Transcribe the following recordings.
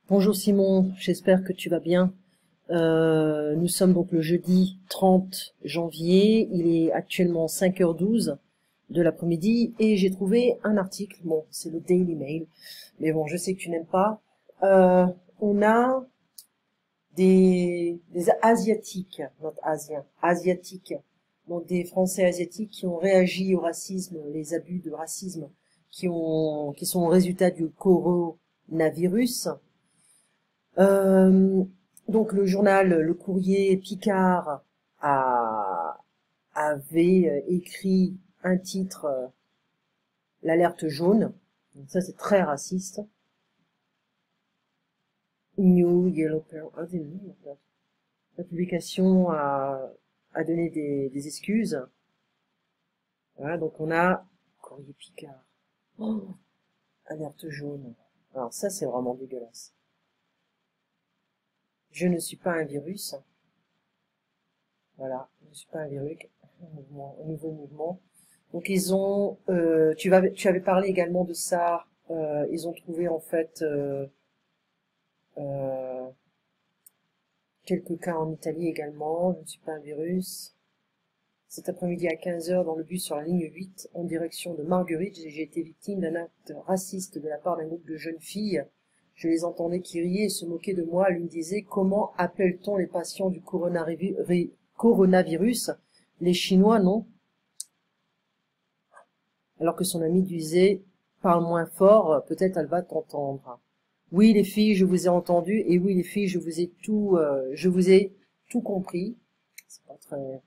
Bonjour Simon, j'espère que tu vas bien. Nous sommes donc le jeudi 30 janvier, il est actuellement 5h12 de l'après-midi et j'ai trouvé un article, bon c'est le Daily Mail, mais bon je sais que tu n'aimes pas. On a des Asiatiques, not Asiens, Asiatiques, donc des Français asiatiques qui ont réagi au racisme, les abus de racisme qui sont au résultat du coronavirus. Euh, donc le journal Le Courrier Picard avait écrit un titre, l'alerte jaune. Donc ça c'est très raciste. New Yellow Peril. Ah, la publication a donné des excuses. Voilà, donc on a Courrier Picard. Oh, alerte jaune. Alors ça c'est vraiment dégueulasse. Je ne suis pas un virus. Voilà, je ne suis pas un virus. Un nouveau mouvement. Donc ils ont, tu avais parlé également de ça. Ils ont trouvé en fait euh, quelques cas en Italie également. Je ne suis pas un virus. Cet après-midi à 15h dans le bus sur la ligne 8 en direction de Marguerite, j'ai été victime d'un acte raciste de la part d'un groupe de jeunes filles. Je les entendais qui riaient et se moquaient de moi. L'une disait: comment appelle-t-on les patients du coronavirus? Les Chinois, non? Alors que son ami disait: parle moins fort, peut-être elle va t'entendre. Oui, les filles, je vous ai entendu, et oui, les filles, je vous ai tout compris. C'est pas très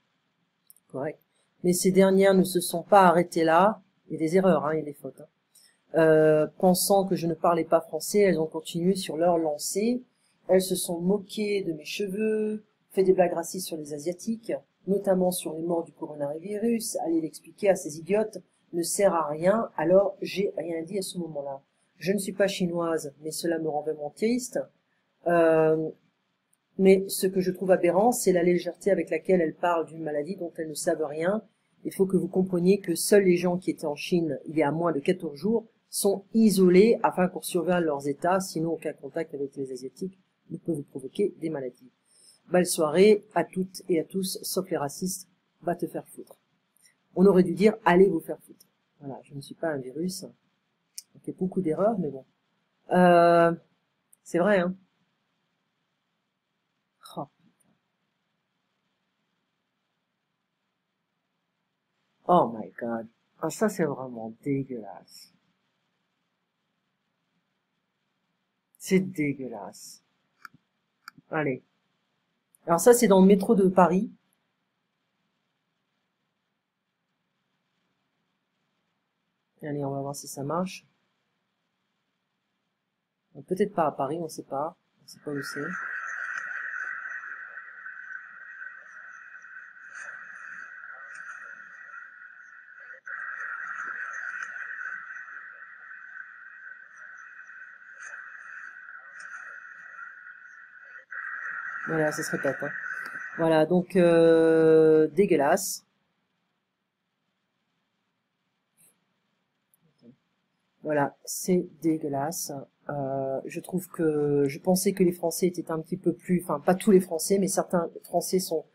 correct. Mais ces dernières ne se sont pas arrêtées là. Il y a des erreurs, hein, il y a des fautes. Pensant que je ne parlais pas français, elles ont continué sur leur lancée. Elles se sont moquées de mes cheveux, fait des blagues racistes sur les Asiatiques, notamment sur les morts du coronavirus. Allez l'expliquer à ces idiotes ne sert à rien, alors j'ai rien dit à ce moment-là. Je ne suis pas chinoise, mais cela me rend vraiment triste. Euh, mais ce que je trouve aberrant, c'est la légèreté avec laquelle elles parlent d'une maladie dont elles ne savent rien. Il faut que vous compreniez que seuls les gens qui étaient en Chine il y a moins de 14 jours sont isolés afin qu'on surveille leurs états, sinon aucun contact avec les Asiatiques ne peut vous provoquer des maladies. Belle soirée à toutes et à tous, sauf les racistes, va te faire foutre. On aurait dû dire allez vous faire foutre. Voilà, je ne suis pas un virus. On fait beaucoup d'erreurs, mais bon. Euh, c'est vrai, hein. Oh, oh my god. Ah, ça c'est vraiment dégueulasse. C'est dégueulasse. Allez. Alors ça c'est dans le métro de Paris. Allez, on va voir si ça marche. Peut-être pas à Paris, on sait pas. On sait pas où c'est. Voilà, ça se répète, hein. Voilà, donc dégueulasse. Voilà, c'est dégueulasse. Je pensais que les Français étaient un petit peu plus, enfin pas tous les Français, mais certains Français sont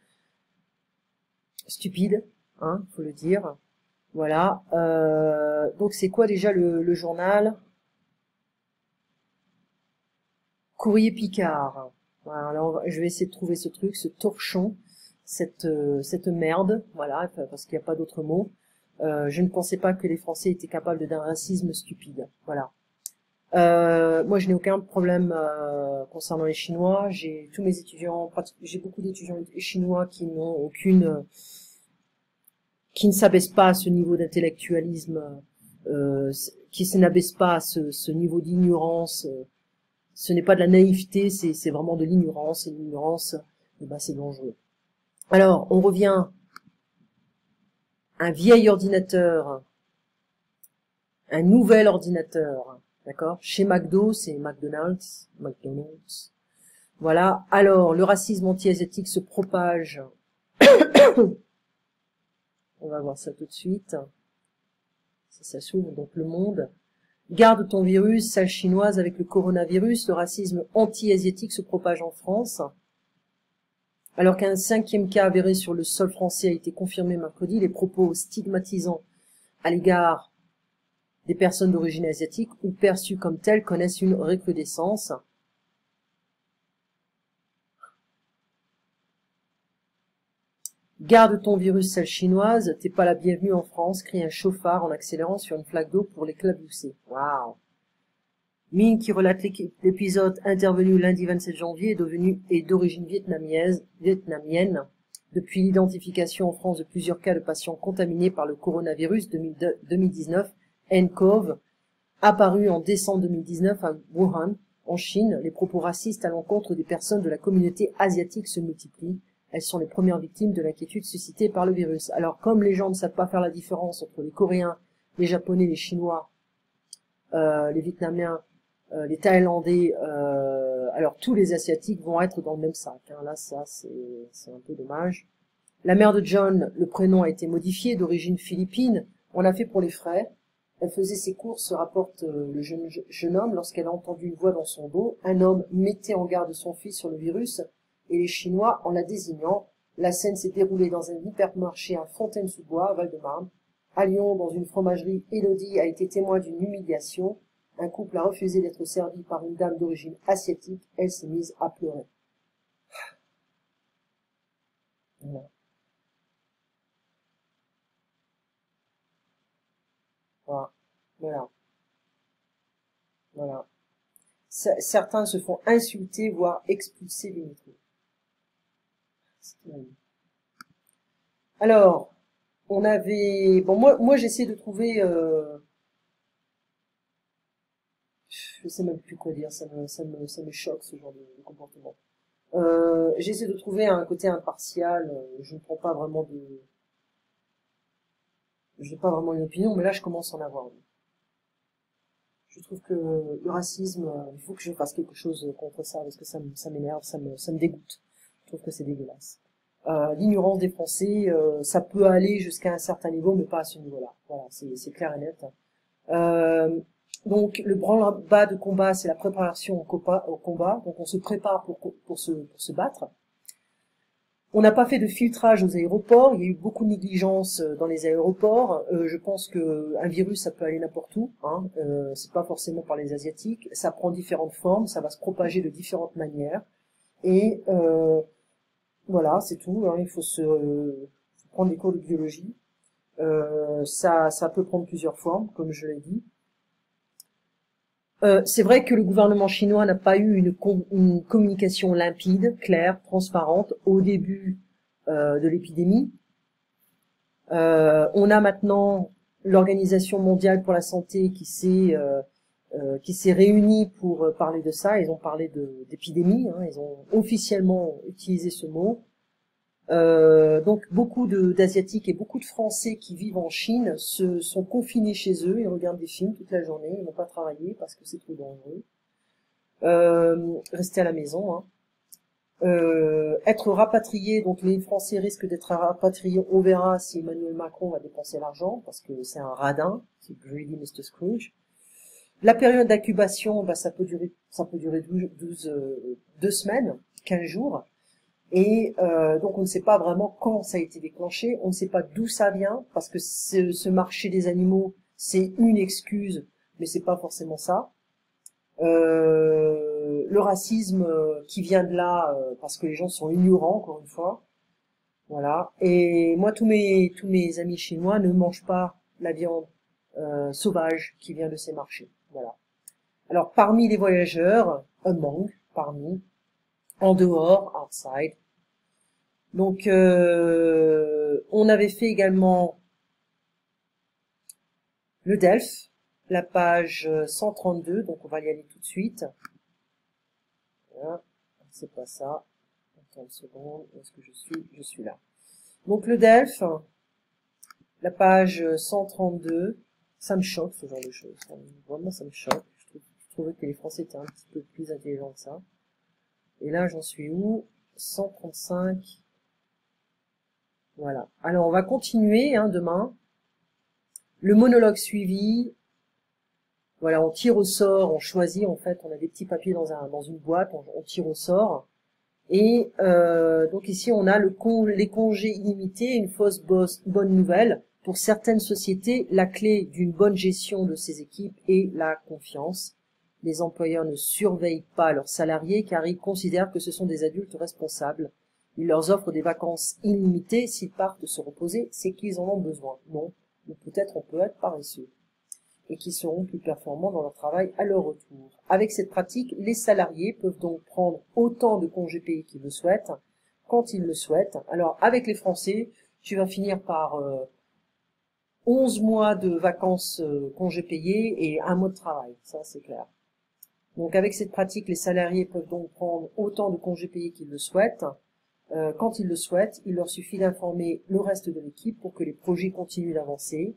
stupides, hein, faut le dire. Voilà. Donc c'est quoi déjà le journal? Courrier Picard. Voilà, alors je vais essayer de trouver ce truc, ce torchon, cette merde, voilà, parce qu'il n'y a pas d'autre mot. Je ne pensais pas que les Français étaient capables d'un racisme stupide. Voilà. Moi, je n'ai aucun problème concernant les Chinois. J'ai tous mes étudiants, j'ai beaucoup d'étudiants chinois qui n'ont qui ne s'abaissent pas à ce niveau d'intellectualisme, qui ne s'abaissent pas à ce niveau d'ignorance. Ce n'est pas de la naïveté, c'est vraiment de l'ignorance. Et l'ignorance, eh ben, c'est dangereux. Alors, on revient à un vieil ordinateur, un nouvel ordinateur, d'accord? Chez McDo, c'est McDonald's, McDonald's. Voilà. Alors, le racisme anti-asiatique se propage. On va voir ça tout de suite. Ça s'ouvre, donc Le Monde. Garde ton virus, sale chinoise, avec le coronavirus, le racisme anti-asiatique se propage en France. Alors qu'un 5e cas avéré sur le sol français a été confirmé mercredi, les propos stigmatisants à l'égard des personnes d'origine asiatique ou perçues comme telles connaissent une recrudescence. Garde ton virus, sale chinoise, t'es pas la bienvenue en France, crie un chauffard en accélérant sur une flaque d'eau pour l'éclabousser. Waouh! Ming, qui relate l'épisode intervenu lundi 27 janvier, est d'origine vietnamienne. Depuis l'identification en France de plusieurs cas de patients contaminés par le coronavirus 2019, nCoV, apparu en décembre 2019 à Wuhan, en Chine, les propos racistes à l'encontre des personnes de la communauté asiatique se multiplient. Elles sont les premières victimes de l'inquiétude suscitée par le virus. Alors, comme les gens ne savent pas faire la différence entre les Coréens, les Japonais, les Chinois, les Vietnamiens, les Thaïlandais, alors tous les Asiatiques vont être dans le même sac. Hein. Là, ça, c'est un peu dommage. La mère de John, le prénom a été modifié, d'origine philippine. On l'a fait pour les frais. Elle faisait ses courses, se rapporte le jeune homme, lorsqu'elle a entendu une voix dans son dos. Un homme mettait en garde son fils sur le virus, et les Chinois, en la désignant. La scène s'est déroulée dans un hypermarché à Fontaine-sous-Bois, à Val-de-Marne. À Lyon, dans une fromagerie, Élodie a été témoin d'une humiliation. Un couple a refusé d'être servi par une dame d'origine asiatique. Elle s'est mise à pleurer. Voilà. Voilà. Voilà. Certains se font insulter, voire expulser du métro. Alors, on avait... Bon, moi j'essaie de trouver... Je sais même plus quoi dire, ça me choque ce genre de comportement. J'essaie de trouver un côté impartial, je ne prends pas vraiment de... J'ai pas vraiment une opinion, mais là je commence à en avoir une. Je trouve que le racisme, il faut que je fasse quelque chose contre ça, parce que ça m'énerve, ça me dégoûte. Je trouve que c'est dégueulasse. L'ignorance des Français, ça peut aller jusqu'à un certain niveau, mais pas à ce niveau-là. Voilà, c'est clair et net. Donc le branle-bas de combat, c'est la préparation au combat. Donc on se prépare pour se battre. On n'a pas fait de filtrage aux aéroports. Il y a eu beaucoup de négligence dans les aéroports. Je pense que un virus, ça peut aller n'importe où. Hein. C'est pas forcément par les Asiatiques. Ça prend différentes formes. Ça va se propager de différentes manières. Et voilà, c'est tout. Hein. Il faut faut prendre des cours de biologie. Ça peut prendre plusieurs formes, comme je l'ai dit. C'est vrai que le gouvernement chinois n'a pas eu une communication limpide, claire, transparente au début de l'épidémie. On a maintenant l'Organisation mondiale pour la santé qui s'est réunie pour parler de ça. Ils ont parlé d'épidémie, hein, ils ont officiellement utilisé ce mot. Donc beaucoup d'Asiatiques et beaucoup de Français qui vivent en Chine se sont confinés chez eux, ils regardent des films toute la journée, ils n'ont pas travaillé parce que c'est trop dangereux. Rester à la maison. Hein. Être rapatrié, donc les Français risquent d'être rapatriés, on verra si Emmanuel Macron va dépenser l'argent, parce que c'est un radin, c'est Greedy Mr. Scrooge. La période d'incubation, bah, ça peut durer 2 semaines, 15 jours. Et donc on ne sait pas vraiment quand ça a été déclenché, on ne sait pas d'où ça vient, parce que ce marché des animaux, c'est une excuse, mais c'est pas forcément ça. Le racisme qui vient de là, parce que les gens sont ignorants, encore une fois. Voilà. Et moi, tous mes amis chinois ne mangent pas la viande sauvage qui vient de ces marchés. Voilà. Alors, parmi les voyageurs, parmi, en dehors, outside. Donc, on avait fait également le DELF, la page 132, donc on va y aller tout de suite. Voilà, c'est pas ça. Attends une seconde, où est-ce que je suis? Je suis là. Donc le DELF, la page 132, ça me choque ce genre de choses. Vraiment, ça me choque. Je trouvais que les Français étaient un petit peu plus intelligents que ça. Et là, j'en suis où? 135. Voilà. Alors, on va continuer demain. Le monologue suivi. Voilà, on tire au sort, on choisit, en fait, on a des petits papiers dans une boîte, on tire au sort. Et donc ici, on a les congés illimités, une fausse bonne nouvelle. Pour certaines sociétés, la clé d'une bonne gestion de ces équipes est la confiance. Les employeurs ne surveillent pas leurs salariés car ils considèrent que ce sont des adultes responsables. Ils leur offrent des vacances illimitées. S'ils partent se reposer, c'est qu'ils en ont besoin. Non, ou peut-être on peut être paresseux et qui seront plus performants dans leur travail à leur retour. Avec cette pratique, les salariés peuvent donc prendre autant de congés payés qu'ils le souhaitent, quand ils le souhaitent. Alors, avec les Français, tu vas finir par 11 mois de vacances congés payés et un mois de travail, ça c'est clair. Donc avec cette pratique, les salariés peuvent donc prendre autant de congés payés qu'ils le souhaitent. Quand ils le souhaitent, il leur suffit d'informer le reste de l'équipe pour que les projets continuent d'avancer.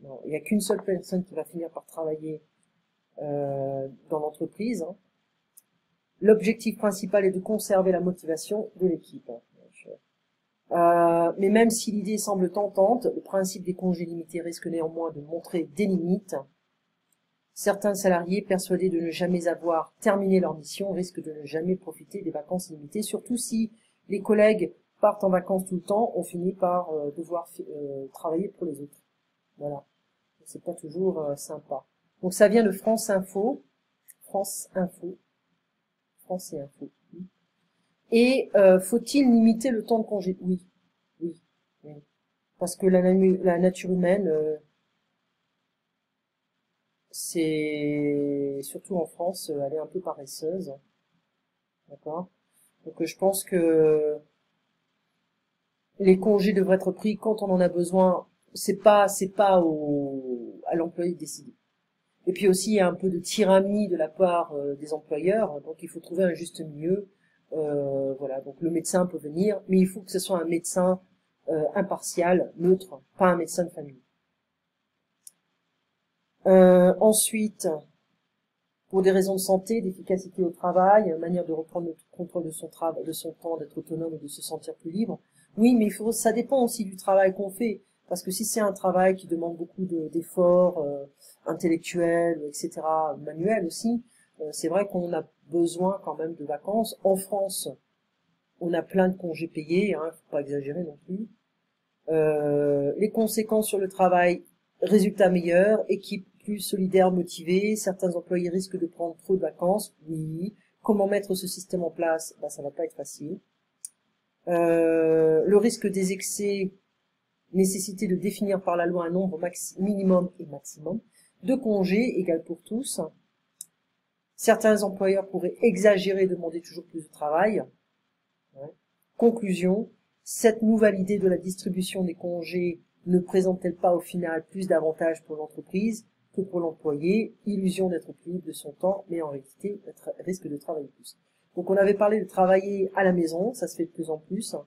Non, il n'y a qu'une seule personne qui va finir par travailler dans l'entreprise. Hein. L'objectif principal est de conserver la motivation de l'équipe. Mais même si l'idée semble tentante, le principe des congés limités risque néanmoins de montrer des limites. Certains salariés persuadés de ne jamais avoir terminé leur mission risquent de ne jamais profiter des vacances limitées, surtout si les collègues partent en vacances tout le temps, on finit par devoir travailler pour les autres. Voilà. C'est pas toujours sympa. Donc ça vient de France Info. France Info. France et Info. Et faut-il limiter le temps de congé? Oui. Oui. Oui. Parce que la nature humaine, c'est surtout en France, elle est un peu paresseuse. D'accord? Donc je pense que les congés devraient être pris quand on en a besoin. C'est pas à l'employé de décider. Et puis aussi, il y a un peu de tyrannie de la part des employeurs, donc il faut trouver un juste milieu. Voilà, donc le médecin peut venir, mais il faut que ce soit un médecin impartial, neutre, pas un médecin de famille. Ensuite, pour des raisons de santé, d'efficacité au travail, manière de reprendre le contrôle de son travail, de son temps, d'être autonome et de se sentir plus libre. Oui, mais ça dépend aussi du travail qu'on fait. Parce que si c'est un travail qui demande beaucoup d'efforts intellectuels, etc., manuels aussi, c'est vrai qu'on a besoin quand même de vacances. En France, on a plein de congés payés, hein, faut pas exagérer non plus. Les conséquences sur le travail, résultats meilleurs, équipe plus solidaire, motivée, certains employés risquent de prendre trop de vacances, oui. Comment mettre ce système en place? Ben, ça va pas être facile. Le risque des excès, nécessité de définir par la loi un nombre minimum et maximum de congés égal pour tous. Certains employeurs pourraient exagérer et demander toujours plus de travail. Ouais. Conclusion, cette nouvelle idée de la distribution des congés ne présente-t-elle pas au final plus d'avantages pour l'entreprise que pour l'employé? Illusion d'être plus libre de son temps, mais en réalité, risque de travailler plus. Donc on avait parlé de travailler à la maison, ça se fait de plus en plus.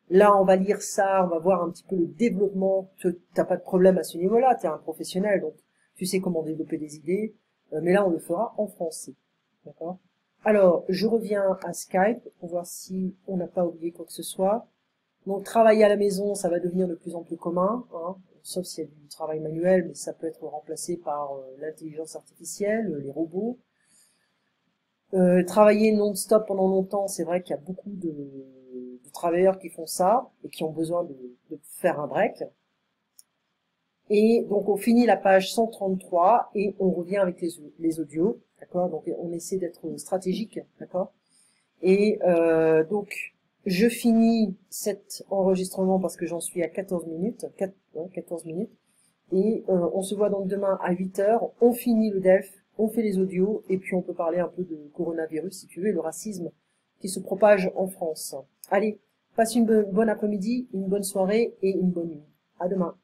Là, on va lire ça, on va voir un petit peu le développement. T'as pas de problème à ce niveau-là, t'es un professionnel, donc tu sais comment développer des idées. Mais là, on le fera en français. D'accord? Alors, je reviens à Skype pour voir si on n'a pas oublié quoi que ce soit. Donc, travailler à la maison, ça va devenir de plus en plus commun, hein, sauf s'il y a du travail manuel, mais ça peut être remplacé par l'intelligence artificielle, les robots. Travailler non-stop pendant longtemps, c'est vrai qu'il y a beaucoup de travailleurs qui font ça et qui ont besoin de faire un break. Et donc on finit la page 133 et on revient avec les audios, d'accord? Donc on essaie d'être stratégique, d'accord? Et donc je finis cet enregistrement parce que j'en suis à 14 minutes, 14 minutes. Et on se voit donc demain à 8h, on finit le DELF, on fait les audios, et puis on peut parler un peu de coronavirus, si tu veux, et le racisme qui se propage en France. Allez, passe une bonne après-midi, une bonne soirée et une bonne nuit. À demain.